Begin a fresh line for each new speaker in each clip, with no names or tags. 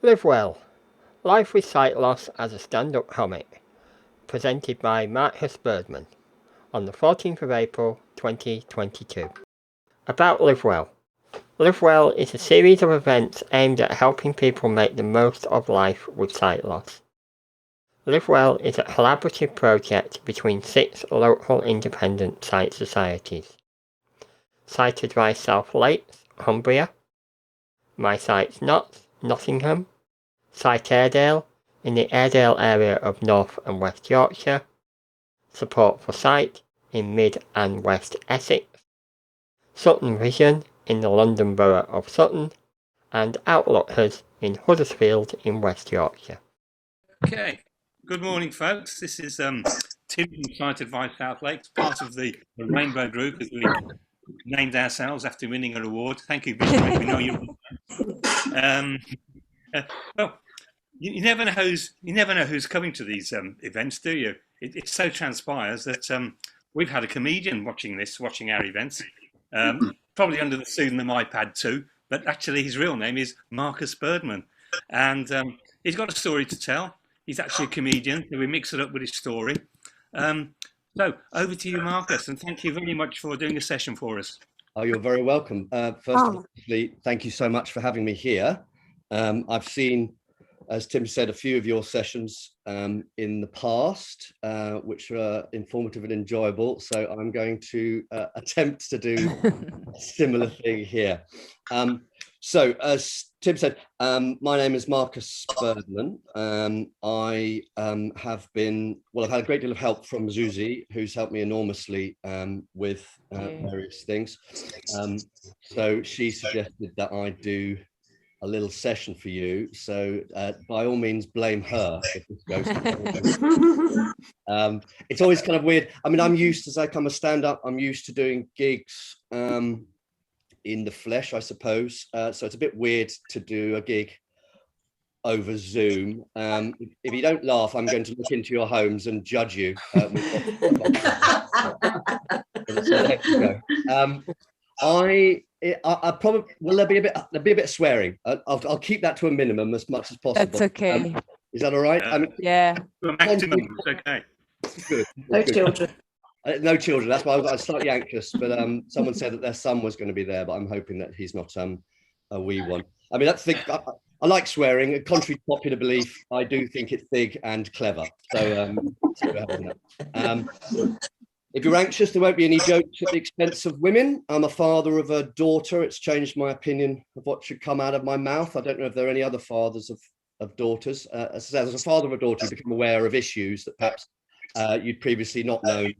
Live Well, Life with Sight Loss as a Stand-Up Comic, presented by Markus Birdman, on the 14th of April 2022. About Live Well. Live Well is a series of events aimed at helping people make the most of life with sight loss. Live Well is a collaborative project between 6 local independent sight societies. Sight Advice South Lakes, Cumbria, My Sight's Not, Nottingham, Sight Airedale, in the Airedale area of North and West Yorkshire, Support for Sight in Mid and West Essex, Sutton Vision in the London Borough of Sutton, and Outlookers in Huddersfield in West Yorkshire.
Okay, good morning folks. This is Tim from Sight Advice South Lakes, part of the Rainbow Group as we named ourselves after winning an award. Thank you, Birdman. We know you. Well, you never know who's coming to these events, do you? It so transpires that we've had a comedian watching our events, probably under the pseudonym iPad 2, but actually his real name is Markus Birdman, and he's got a story to tell. He's actually a comedian, so we mix it up with his story. So over to you, Markus, and thank you very much for doing a session for us.
Oh, you're very welcome. First of all, thank you so much for having me here. I've seen, as Tim said, a few of your sessions in the past, which were informative and enjoyable. So I'm going to attempt to do a similar thing here. So as Tim said, my name is Markus Birdman. I've had a great deal of help from Zuzi, who's helped me enormously with various things. So she suggested that I do a little session for you. So by all means, blame her if this goes. It's always kind of weird. I mean, I'm used, as I come a stand-up, I'm used to doing gigs in the flesh, I suppose. So it's a bit weird to do a gig over Zoom. If you don't laugh, I'm going to look into your homes and judge you. I probably there'll be a bit of swearing. I'll keep that to a minimum as much as possible.
That's okay.
Is that all right?
Yeah.
Maximum, it's okay.
Good.
No children.
No children. That's why I was slightly anxious. But someone said that their son was going to be there, but I'm hoping that he's not a wee one. I mean, I like swearing. Contrary to popular belief, I do think it's big and clever. So, if you're anxious, there won't be any jokes at the expense of women. I'm a father of a daughter. It's changed my opinion of what should come out of my mouth. I don't know if there are any other fathers of daughters. As a father of a daughter, you become aware of issues that perhaps you'd previously not known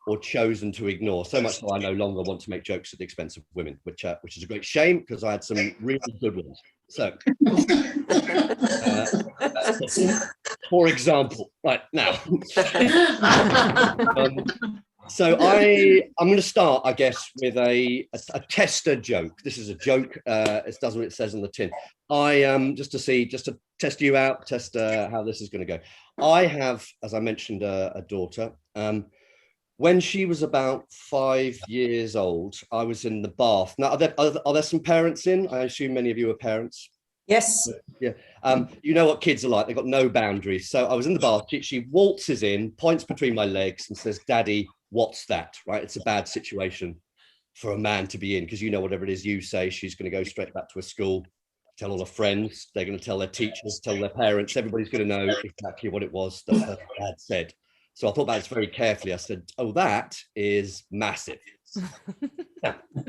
or chosen to ignore. So much so I no longer want to make jokes at the expense of women, which is a great shame because I had some really good ones. So, for example, right now. So I'm going to start, I guess, with a tester joke. This is a joke. It does what it says on the tin. Just to test you out, test how this is going to go. I have, as I mentioned, a daughter. When she was about 5 years old, I was in the bath. Now, are there some parents in? I assume many of you are parents.
Yes.
Yeah. You know what kids are like. They've got no boundaries. So I was in the bath. She waltzes in, points between my legs and says, "Daddy, what's that?" Right? It's a bad situation for a man to be in because you know whatever it is you say, she's going to go straight back to her school, tell all her friends. They're going to tell their teachers, tell their parents. Everybody's going to know exactly what it was that her dad said. So I thought about this very carefully. I said, "Oh, that is massive." There we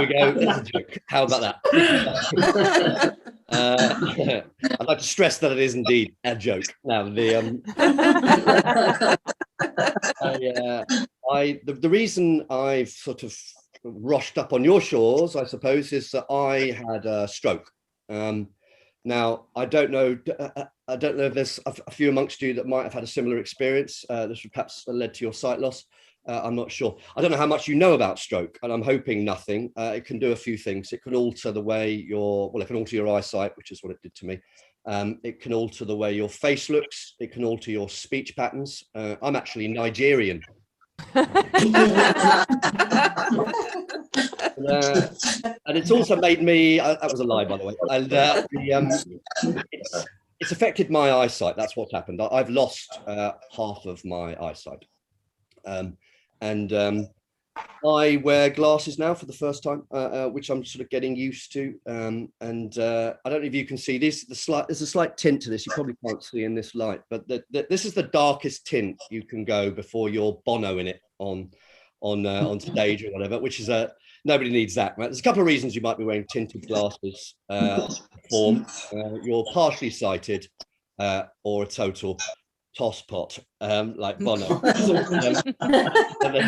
go. That's a joke. How about that? I'd like to stress that it is indeed a joke. Now, the reason I've sort of rushed up on your shores, I suppose, is that I had a stroke. Now, I don't know if there's a few amongst you that might have had a similar experience. This would perhaps led to your sight loss. I'm not sure. I don't know how much you know about stroke, and I'm hoping nothing. It can do a few things. It can alter the way it can alter your eyesight, which is what it did to me. It can alter the way your face looks. It can alter your speech patterns. I'm actually Nigerian. And it's also made me, that was a lie, by the way, and it's affected my eyesight. That's what's happened. I've lost half of my eyesight. I wear glasses now for the first time, which I'm sort of getting used to. I don't know if you can see this. There's a slight tint to this. You probably can't see in this light, but this is the darkest tint you can go before you're Bono in it on stage or whatever. Which is nobody needs that. Right? There's a couple of reasons you might be wearing tinted glasses. You're partially sighted, or a total tosspot, like Bono. There's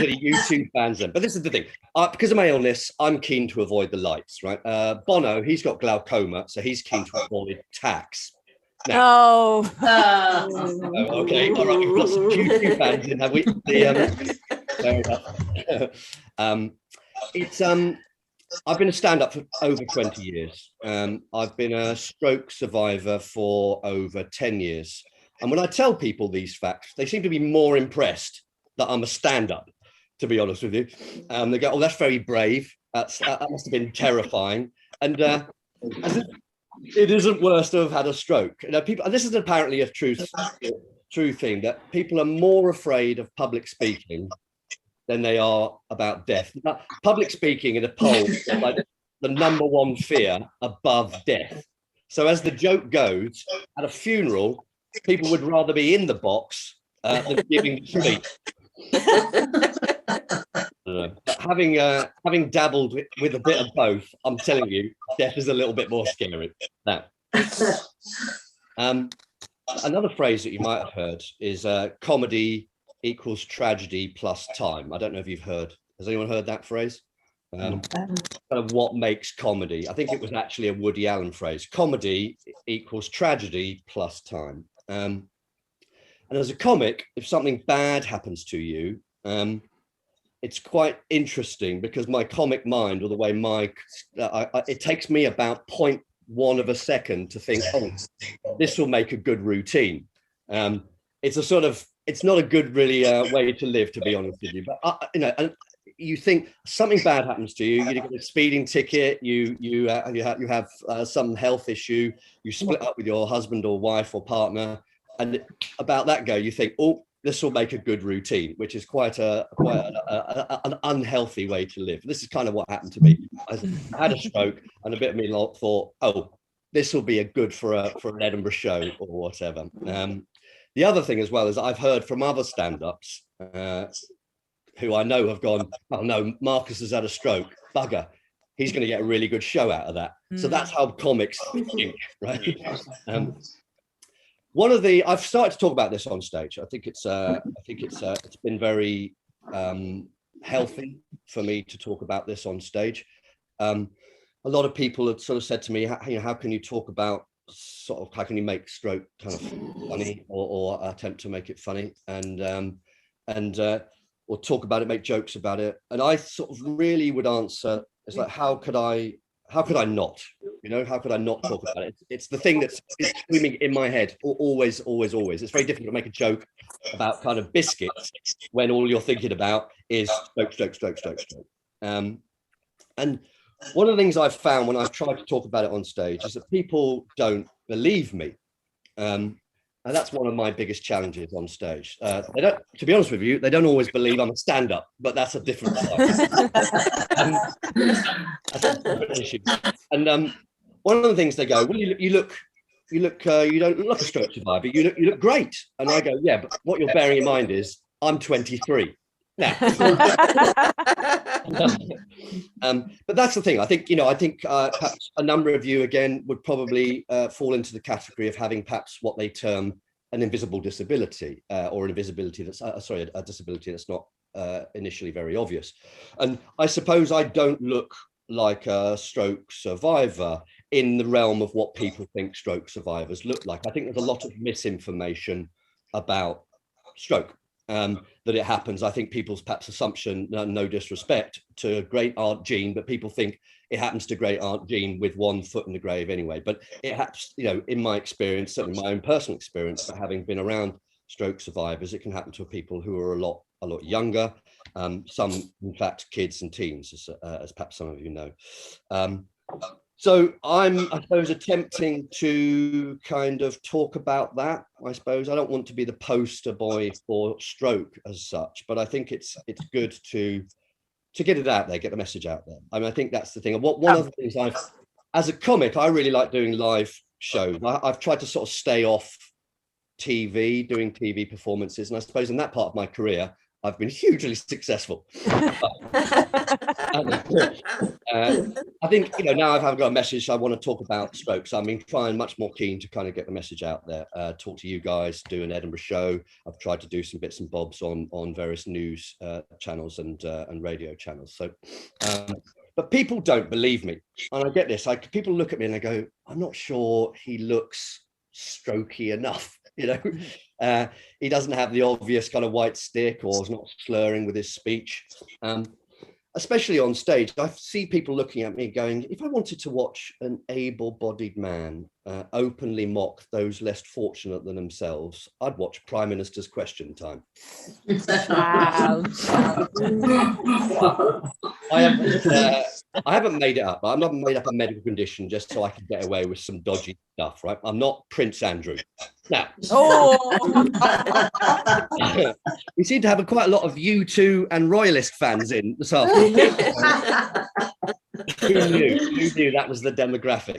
any YouTube fans then. But this is the thing. Because of my illness, I'm keen to avoid the lights, right? Bono, he's got glaucoma, so he's keen to avoid tax. Now, okay, all right, we've got some YouTube fans in, have we? Fair enough. I've been a stand-up for over 20 years. I've been a stroke survivor for over 10 years. And when I tell people these facts, they seem to be more impressed that I'm a stand-up, to be honest with you. They go, "Oh, that's very brave. That must have been terrifying." And it isn't worse to have had a stroke. You know, people, and this is apparently a true thing, that people are more afraid of public speaking than they are about death. Public speaking in a poll is like the #1 fear above death. So as the joke goes, at a funeral, people would rather be in the box than giving the speech. But having dabbled with a bit of both, I'm telling you, death is a little bit more scary. Now, another phrase that you might have heard is comedy equals tragedy plus time. I don't know if you've heard. Has anyone heard that phrase? Kind of what makes comedy. I think it was actually a Woody Allen phrase. Comedy equals tragedy plus time. And as a comic, if something bad happens to you, it's quite interesting because my comic mind, or the way it takes me about 0.1 of a second to think, oh, this will make a good routine. It's not a good really way to live, to be honest with you. But and you think something bad happens to you, you get a speeding ticket, you have some health issue, you split up with your husband or wife or partner, and about that go, you think, oh, this will make a good routine, which is quite an unhealthy way to live. This is kind of what happened to me. I had a stroke, and a bit of me thought, oh, this will be a good for an Edinburgh show or whatever. The other thing as well is I've heard from other stand-ups who I know have gone, oh no, Markus has had a stroke, bugger, he's going to get a really good show out of that. So that's how comics think, right? I've started to talk about this on stage. I think it's been very healthy for me to talk about this on stage. A lot of people have sort of said to me, how can you talk about how can you make stroke kind of funny or attempt to make it funny or talk about it, make jokes about it. And I sort of really would answer, it's like, how could I not, how could I not talk about it? It's the thing that's screaming in my head always. It's very difficult to make a joke about kind of biscuits when all you're thinking about is stroke. And one of the things I've found when I've tried to talk about it on stage is that people don't believe me. And that's one of my biggest challenges on stage. They don't, to be honest with you, they don't always believe I'm a stand-up, but that's a different side. That's a different issue. And one of the things they go, well, you don't look like a stroke survivor, you look great. And I go, yeah, but what you're bearing in mind is I'm 23. Now, but that's the thing. I think perhaps a number of you again would probably fall into the category of having perhaps what they term an invisible disability, or an invisibility that's a disability that's not initially very obvious. And I suppose I don't look like a stroke survivor in the realm of what people think stroke survivors look like. I think there's a lot of misinformation about stroke. That it happens. I think people's perhaps assumption, no disrespect to great Aunt Jean, but people think it happens to great Aunt Jean with one foot in the grave anyway. But it happens, in my experience, certainly my own personal experience, but having been around stroke survivors, it can happen to people who are a lot younger, some, in fact, kids and teens, as perhaps some of you know. So I'm, I suppose, attempting to kind of talk about that. I suppose I don't want to be the poster boy for stroke as such, but I think it's good to get it out there, get the message out there. I mean, I think that's the thing. And one of the things as a comic, I really like doing live shows. I've tried to sort of stay off TV, doing TV performances, and I suppose in that part of my career, I've been hugely successful. I think, you know, now I've got a message, I want to talk about stroke. So I've been trying much more keen to kind of get the message out there, talk to you guys, do an Edinburgh show. I've tried to do some bits and bobs on various news channels and radio channels. So, but people don't believe me. And I get this, people look at me and they go, I'm not sure he looks strokey enough. You know, he doesn't have the obvious kind of white stick, or is not slurring with his speech. Especially on stage, I see people looking at me going, if I wanted to watch an able-bodied man openly mock those less fortunate than themselves, I'd watch Prime Minister's Question Time.
Wow.
I haven't made it up. I'm not made up a medical condition just so I can get away with some dodgy stuff, right? I'm not Prince Andrew. Now, we seem to have quite a lot of U2 and Royalist fans in this afternoon. Who knew that was the demographic?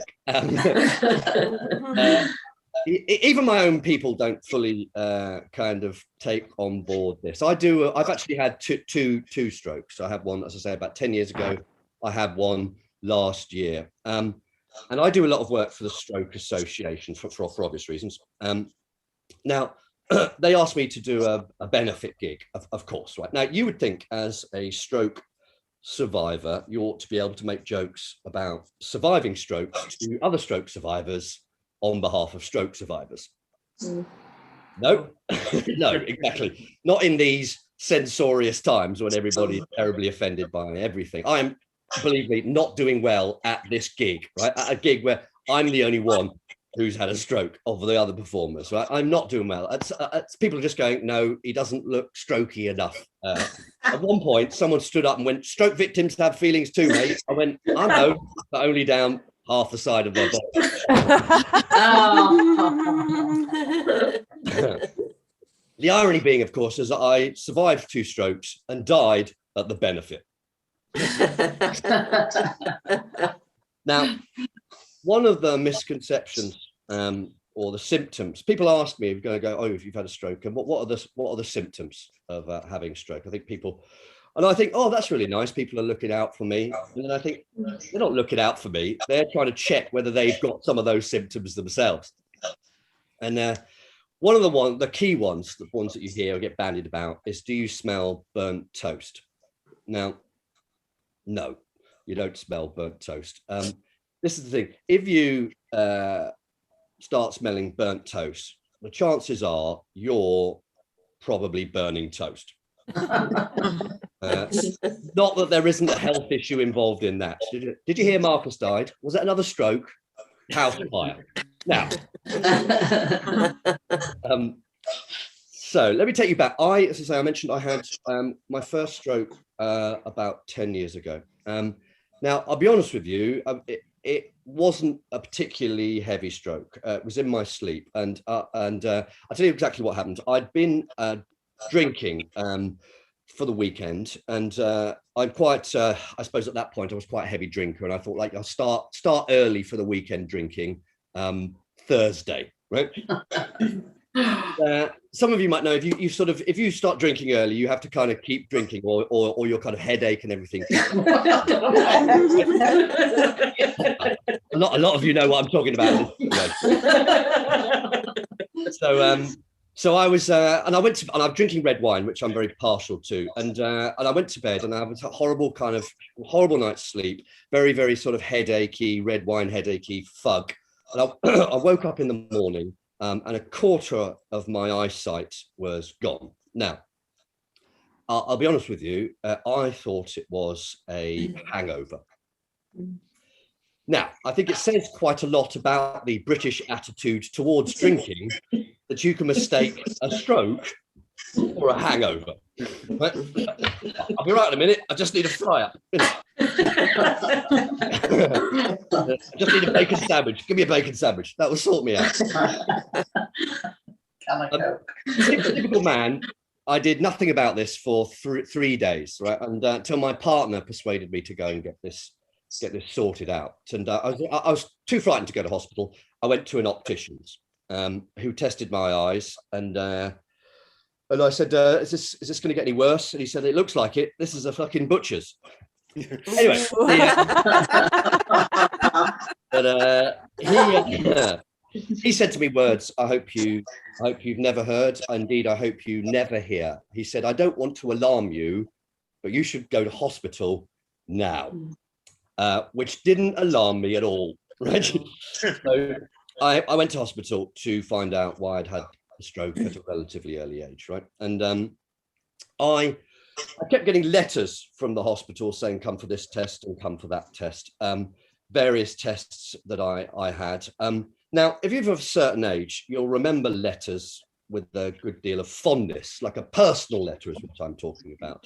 Even my own people don't fully kind of take on board this. I've actually had two strokes. I had one, as I say, about 10 years ago. I had one last year. And I do a lot of work for the Stroke Association for obvious reasons. Now, they asked me to do a benefit gig, of course, right? Now, you would think as a stroke survivor, you ought to be able to make jokes about surviving stroke to other stroke survivors on behalf of stroke survivors. No, no, exactly. Not in these censorious times when everybody's terribly offended by everything. I am, believe me, not doing well at this gig, right? At a gig where I'm the only one who's had a stroke of the other performers, right? I'm not doing well. People are just going, no, he doesn't look strokey enough. At one point, someone stood up and went, stroke victims have feelings too, mate. I went, I know, but only down half the side of their body. The irony being, of course, is that I survived 2 strokes and died at the benefit. Now, one of the misconceptions or the symptoms, people ask me, if you're going to go, oh, if you've had a stroke, and what are the symptoms of having stroke? I think people, and I think, oh, that's really nice. People are looking out for me. And then I think they're not looking out for me. They're trying to check whether they've got some of those symptoms themselves. And one of the key ones, the ones that you hear or get bandied about, is, do you smell burnt toast? Now, no, you don't smell burnt toast. This is the thing. If you start smelling burnt toast, the chances are you're probably burning toast. Not that there isn't a health issue involved in that. Did you hear Markus died? Was that another stroke? House fire. Now, so let me take you back. As I say, I mentioned I had my first stroke about 10 years ago. Now, I'll be honest with you, it wasn't a particularly heavy stroke. It was in my sleep, and I'll tell you exactly what happened. I'd been drinking for the weekend, and I'm quite, I suppose at that point I was quite a heavy drinker, and I thought, like, I'll start early for the weekend drinking Thursday, right? Some of you might know, if you start drinking early, you have to kind of keep drinking, or your kind of headache and everything. A lot of you know what I'm talking about. So I was, and I'm drinking red wine, which I'm very partial to, and I went to bed, and I was a horrible night's sleep, very, very sort of headachy, red wine headachy fug, and I woke up in the morning. And a quarter of my eyesight was gone. Now, I'll be honest with you, I thought it was a hangover. Now, I think it says quite a lot about the British attitude towards drinking that you can mistake a stroke for a hangover. I'll be right in a minute. I just need a fryer. I just need a bacon sandwich. Give me a bacon sandwich. That will sort me out. Typical man. I did nothing about this for 3 days, right? And until my partner persuaded me to go and get this sorted out. And I was too frightened to go to hospital. I went to an optician's who tested my eyes, and I said, is this going to get any worse? And he said, it looks like it. This is a fucking butcher's. Anyway, but he said to me words I hope you've never heard. Indeed, I hope you never hear. He said, I don't want to alarm you, but you should go to hospital now, which didn't alarm me at all. Right? So I went to hospital to find out why I'd had a stroke at a relatively early age, right? And I kept getting letters from the hospital saying, come for this test and come for that test, various tests that I had. Now, if you're of a certain age, you'll remember letters with a good deal of fondness, like a personal letter is what I'm talking about.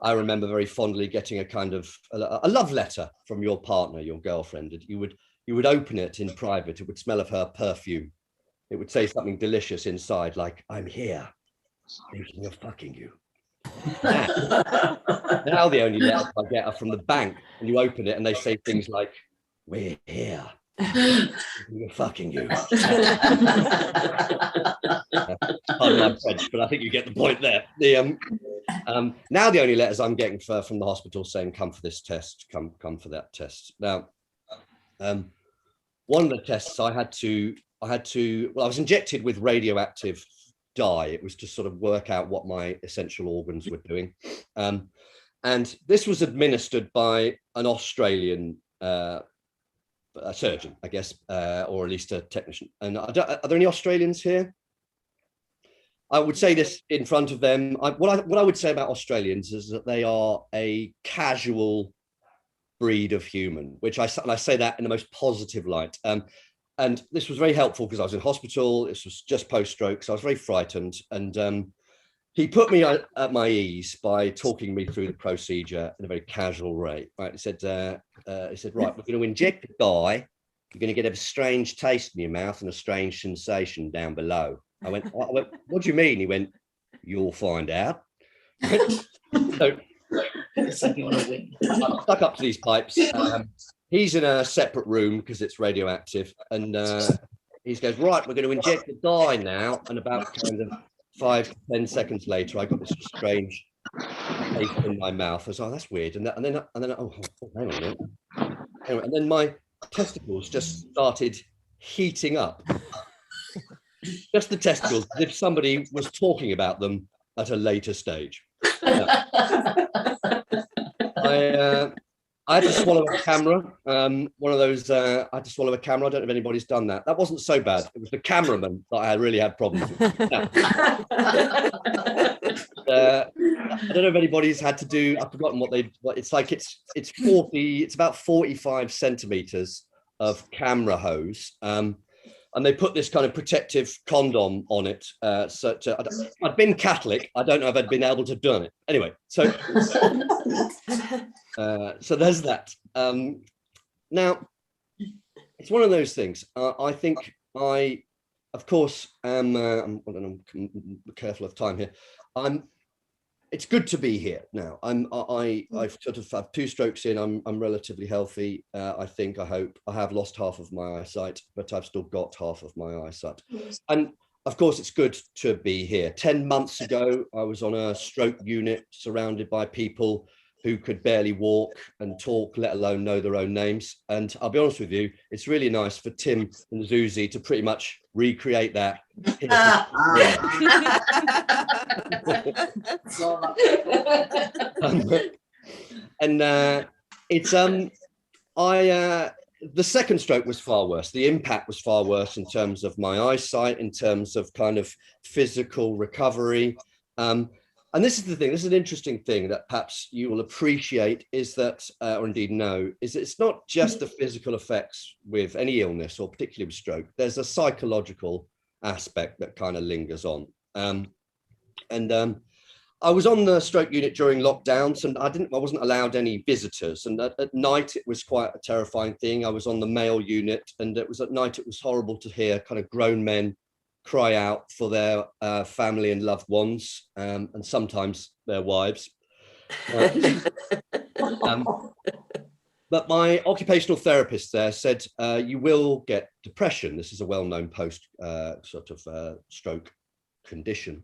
I remember very fondly getting a kind of a love letter from your partner, your girlfriend, and you would open it in private. It would smell of her perfume. It would say something delicious inside, like, I'm here, thinking of fucking you. Now the only letters I get are from the bank, and you open it and they say things like, we're here, we're fucking you. Pardon my French, but I think you get the point there. Now the only letters I'm getting from the hospital saying, come for this test, come for that test. Now, one of the tests I was injected with radioactive dye. It was to sort of work out what my essential organs were doing. And this was administered by an Australian surgeon, I guess, or at least a technician. And are there any Australians here? I would say this in front of them. What I would say about Australians is that they are a casual breed of human, which I say that in the most positive light. And this was very helpful because I was in hospital. This was just post-stroke, so I was very frightened. And he put me at my ease by talking me through the procedure in a very casual way. Right? He said, right, we're going to inject the dye. You're going to get a strange taste in your mouth and a strange sensation down below. I went, what do you mean? He went, you'll find out. So I'm stuck up to these pipes. He's in a separate room because it's radioactive, and he goes, right, we're going to inject the dye now. And about kind of 5 to 10 seconds later, I got this strange taste in my mouth. I was like, oh, that's weird. And then oh, hang on a minute. Anyway, and then my testicles just started heating up. Just the testicles, as if somebody was talking about them at a later stage. I had to swallow a camera. One of those, I had to swallow a camera. I don't know if anybody's done that. That wasn't so bad. It was the cameraman that I really had problems with. I don't know if anybody's had to do, I've forgotten what it's like. It's about 45 centimeters of camera hose. And they put this kind of protective condom on it. I'd been Catholic. I don't know if I'd been able to have done it. Anyway, so there's that. Now, it's one of those things. I think of course, I'm careful of time here. It's good to be here now. I've sort of had 2 strokes in. I'm relatively healthy. I think, I hope. I have lost half of my eyesight, but I've still got half of my eyesight. And of course, it's good to be here. 10 months ago, I was on a stroke unit surrounded by people who could barely walk and talk, let alone know their own names. And I'll be honest with you, it's really nice for Tim and Zuzi to pretty much recreate that. The second stroke was far worse. The impact was far worse in terms of my eyesight, in terms of kind of physical recovery. And this is the thing, this is an interesting thing that perhaps you will appreciate, is that, or indeed know, is that it's not just the physical effects with any illness, or particularly with stroke. There's a psychological aspect that kind of lingers on. I was on the stroke unit during lockdowns, and I wasn't allowed any visitors. And at night, it was quite a terrifying thing. I was on the male unit, and it was at night. It was horrible to hear kind of grown men cry out for their family and loved ones, and sometimes their wives. But my occupational therapist there said, you will get depression. This is a well-known post stroke condition.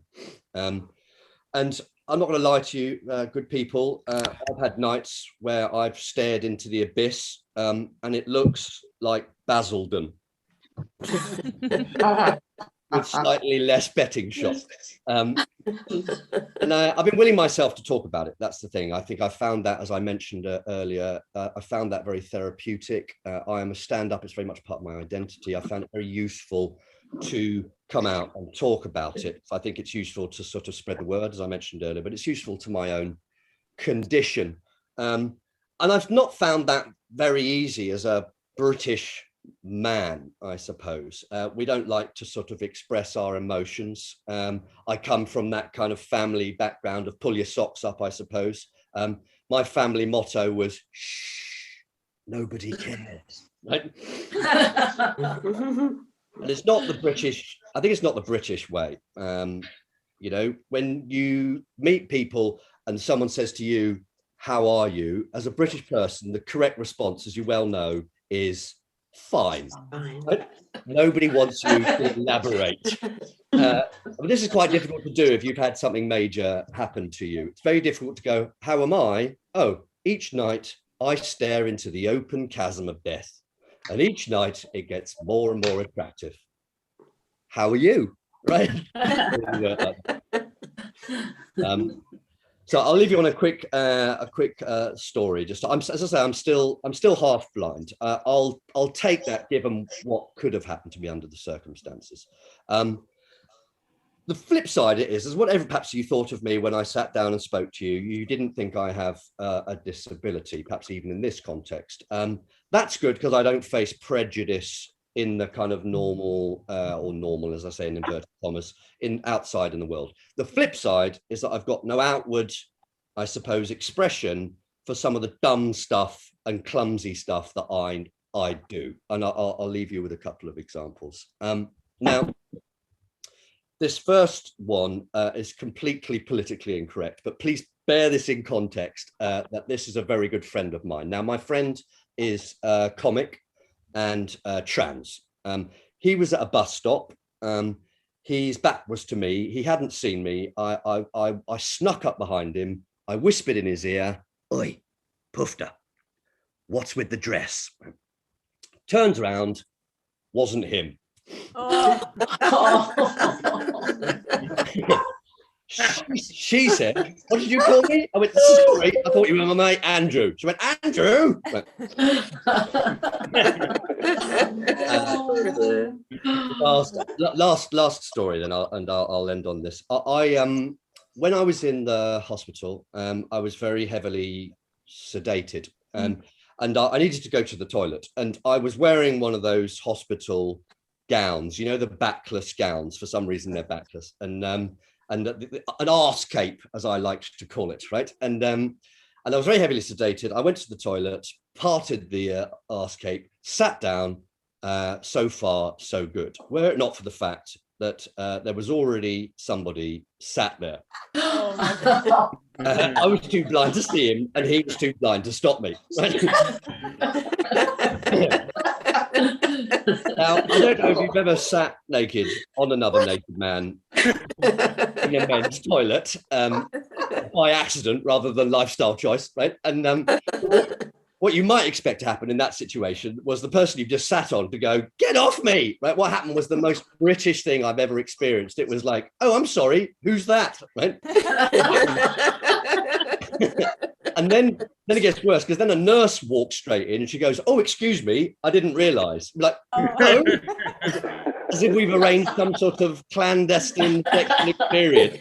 And I'm not going to lie to you, good people. I've had nights where I've stared into the abyss, and it looks like Basildon with slightly less betting shops. And I've been willing myself to talk about it. That's the thing. I think I found that, as I mentioned earlier, I found that very therapeutic. I am a stand-up. It's very much part of my identity. I found it very useful to come out and talk about it. I think it's useful to sort of spread the word, as I mentioned earlier, but it's useful to my own condition. And I've not found that very easy as a British man, I suppose. We don't like to sort of express our emotions. I come from that kind of family background of pull your socks up, I suppose. My family motto was, shh, nobody cares, right? And it's not the British, I think it's not the British way. You know, when you meet people and someone says to you, how are you? As a British person, the correct response, as you well know, is fine. Right? Nobody wants you to elaborate. But this is quite difficult to do if you've had something major happen to you. It's very difficult to go, how am I? Oh, each night I stare into the open chasm of death. And each night it gets more and more attractive. How are you? Right? So I'll leave you on a quick story. Just as I say, I'm still half blind. I'll take that given what could have happened to me under the circumstances. The flip side is whatever perhaps you thought of me when I sat down and spoke to you, you didn't think I have a disability, perhaps even in this context. That's good because I don't face prejudice in the kind of normal, or normal, as I say in inverted commas, outside in the world. The flip side is that I've got no outward, I suppose, expression for some of the dumb stuff and clumsy stuff that I do. And I'll leave you with a couple of examples. Now, this first one is completely politically incorrect, but please bear this in context, that this is a very good friend of mine. Now, my friend is comic and trans. He was at a bus stop. His back was to me. He hadn't seen me. I snuck up behind him. I whispered in his ear, "Oi, Pufter, what's with the dress?" Turns around, wasn't him. Oh. She said, "What did you call me?" I went, "Sorry, I thought you were my mate Andrew." She went, "Andrew?" Last story, then I'll end on this. When I was in the hospital, I was very heavily sedated, and I needed to go to the toilet, and I was wearing one of those hospital gowns, you know, the backless gowns. For some reason, they're backless, and an arse cape, as I liked to call it, right? And I was very heavily sedated. I went to the toilet, parted the arse cape, sat down. So far, so good. Were it not for the fact that there was already somebody sat there. I was too blind to see him, and he was too blind to stop me. Right? Now, I don't know if you've ever sat naked on another naked man in a men's toilet by accident rather than lifestyle choice, right? And what you might expect to happen in that situation was the person you just sat on to go, "Get off me!" Right? What happened was the most British thing I've ever experienced. It was like, "Oh, I'm sorry, who's that?" Right? And then it gets worse because then a nurse walks straight in and she goes, "Oh, excuse me, I didn't realise." I'm like, "Oh," as if we've arranged some sort of clandestine sexual experience.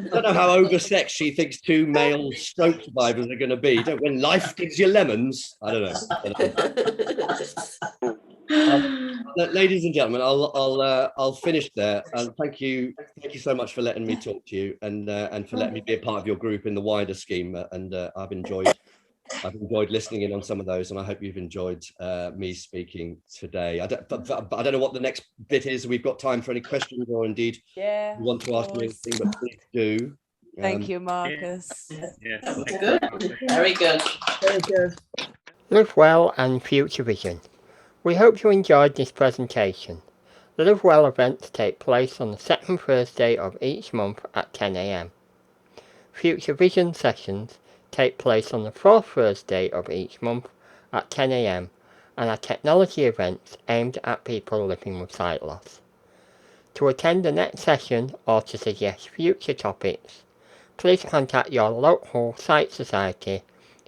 I don't know how oversexed she thinks two male stroke survivors are going to be. When life gives you lemons, I don't know. ladies and gentlemen, I'll finish there. And thank you so much for letting me talk to you, and for letting me be a part of your group in the wider scheme. And I've enjoyed listening in on some of those, and I hope you've enjoyed me speaking today. But I don't know what the next bit is. We've got time for any questions, or indeed, you want to ask me anything, but please do.
Thank you, Marcus.
Yeah.
That was good. Very good.
Very good. Live Well and Future Vision. We hope you enjoyed this presentation. The Live Well events take place on the second Thursday of each month at 10 a.m. Future Vision sessions take place on the fourth Thursday of each month at 10 a.m. and are technology events aimed at people living with sight loss. To attend the next session or to suggest future topics, please contact your local Sight Society,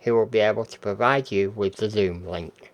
who will be able to provide you with the Zoom link.